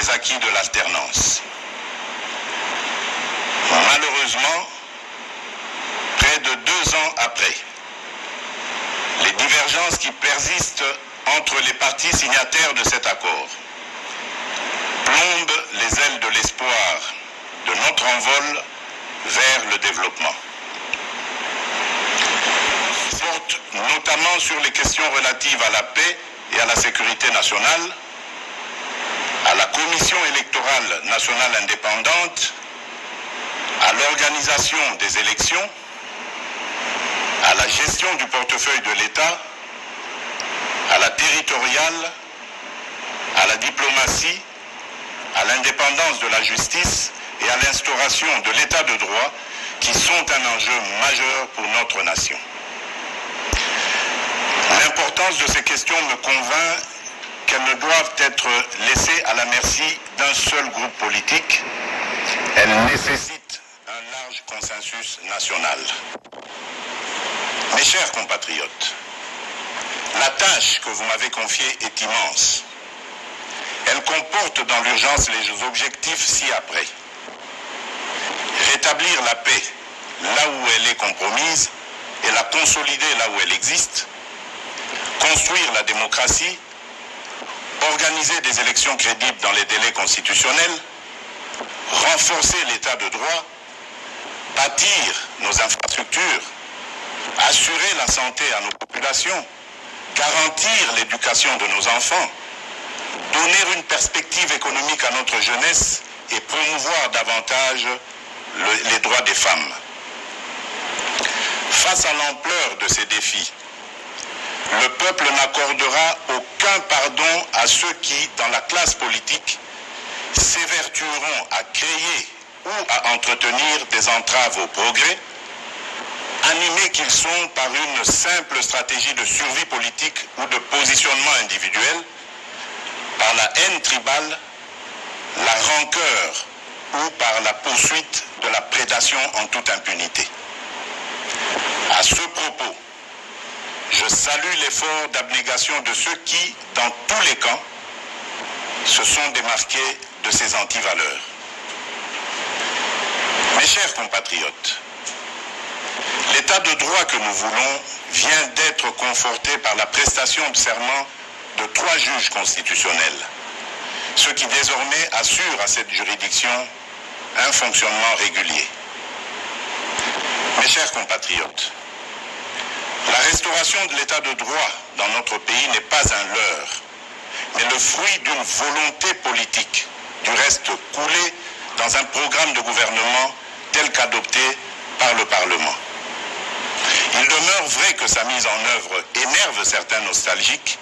les acquis de l'alternance. Malheureusement, près de 2 ans après, les divergences qui persistent entre les parties signataires de cet accord plombent les ailes de l'espoir de notre envol vers le développement. Portent notamment sur les questions relatives à la paix et à la sécurité nationale, à la Commission électorale nationale indépendante, à l'organisation des élections, à la gestion du portefeuille de l'État, à la territoriale, à la diplomatie, à l'indépendance de la justice et à l'instauration de l'État de droit qui sont un enjeu majeur pour notre nation. L'importance de ces questions me convainc qu'elles ne doivent être laissées à la merci d'un seul groupe politique. Elles nécessitent un large consensus national. Mes chers compatriotes, la tâche que vous m'avez confiée est immense. Elle comporte dans l'urgence les objectifs ci-après. Rétablir la paix là où elle est compromise et la consolider là où elle existe. Construire la démocratie. Organiser des élections crédibles dans les délais constitutionnels. Renforcer l'état de droit. Bâtir nos infrastructures. Assurer la santé à nos populations. Garantir l'éducation de nos enfants. Donner une perspective économique à notre jeunesse et promouvoir davantage les droits des femmes. Face à l'ampleur de ces défis, le peuple n'accordera aucun pardon à ceux qui, dans la classe politique, s'évertueront à créer ou à entretenir des entraves au progrès, animés qu'ils sont par une simple stratégie de survie politique ou de positionnement individuel, par la haine tribale, la rancœur ou par la poursuite de la prédation en toute impunité. À ce propos, je salue l'effort d'abnégation de ceux qui, dans tous les camps, se sont démarqués de ces antivaleurs. Mes chers compatriotes, l'état de droit que nous voulons vient d'être conforté par la prestation de serment de 3 juges constitutionnels, ce qui désormais assure à cette juridiction un fonctionnement régulier. Mes chers compatriotes, la restauration de l'état de droit dans notre pays n'est pas un leurre, mais le fruit d'une volonté politique, du reste coulée dans un programme de gouvernement tel qu'adopté par le Parlement. Il demeure vrai que sa mise en œuvre énerve certains nostalgiques,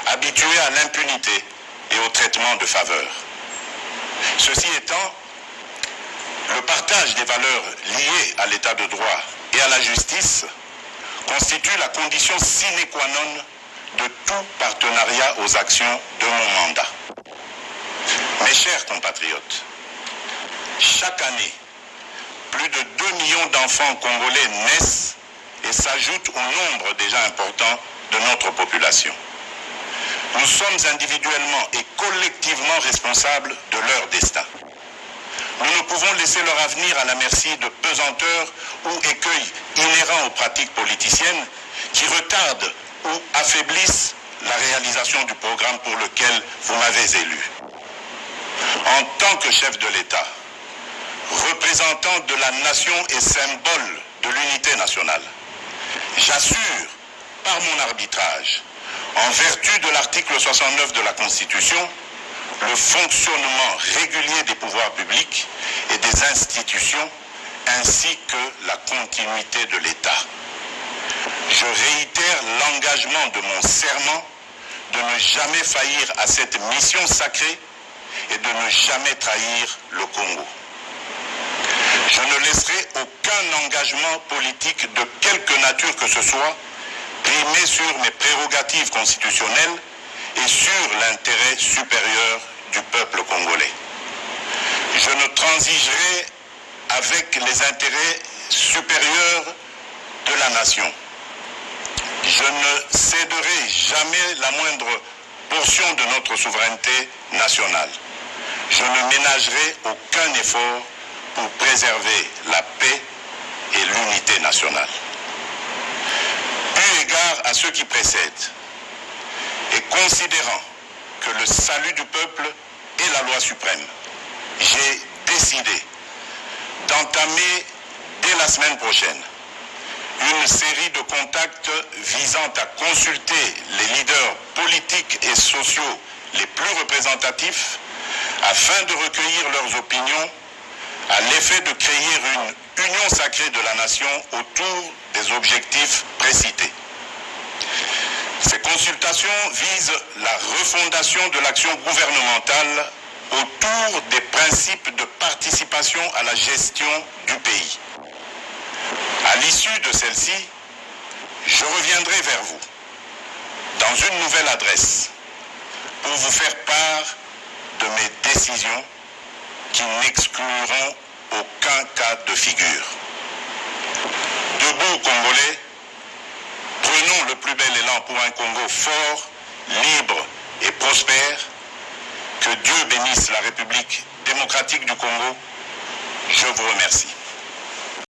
habitués à l'impunité et au traitement de faveur. Ceci étant, le partage des valeurs liées à l'état de droit et à la justice constitue la condition sine qua non de tout partenariat aux actions de mon mandat. Mes chers compatriotes, chaque année, plus de 2 millions d'enfants congolais naissent et s'ajoutent au nombre déjà important de notre population. Nous sommes individuellement et collectivement responsables de leur destin. Nous ne pouvons laisser leur avenir à la merci de pesanteurs ou écueils inhérents aux pratiques politiciennes qui retardent ou affaiblissent la réalisation du programme pour lequel vous m'avez élu. En tant que chef de l'État, représentant de la nation et symbole de l'unité nationale, j'assure par mon arbitrage, en vertu de l'article 69 de la Constitution, le fonctionnement régulier des pouvoirs publics et des institutions, ainsi que la continuité de l'État. Je réitère l'engagement de mon serment de ne jamais faillir à cette mission sacrée et de ne jamais trahir le Congo. Je ne laisserai aucun engagement politique de quelque nature que ce soit primer sur mes prérogatives constitutionnelles et sur l'intérêt supérieur du peuple congolais. Je ne transigerai avec les intérêts supérieurs de la nation. Je ne céderai jamais la moindre portion de notre souveraineté nationale. je ne ménagerai aucun effort pour préserver la paix et l'unité nationale. Eu égard à ce qui précède, et considérant que le salut du peuple est la loi suprême, j'ai décidé d'entamer dès la semaine prochaine une série de contacts visant à consulter les leaders politiques et sociaux les plus représentatifs afin de recueillir leurs opinions à l'effet de créer une union sacrée de la nation autour des objectifs précités. Ces consultations visent la refondation de l'action gouvernementale autour des principes de participation à la gestion du pays. À l'issue de celle-ci, je reviendrai vers vous dans une nouvelle adresse pour vous faire part de mes décisions qui n'excluront aucun cas de figure. Debout, Congolais, prenons le plus bel élan pour un Congo fort, libre et prospère. Que Dieu bénisse la République démocratique du Congo. Je vous remercie.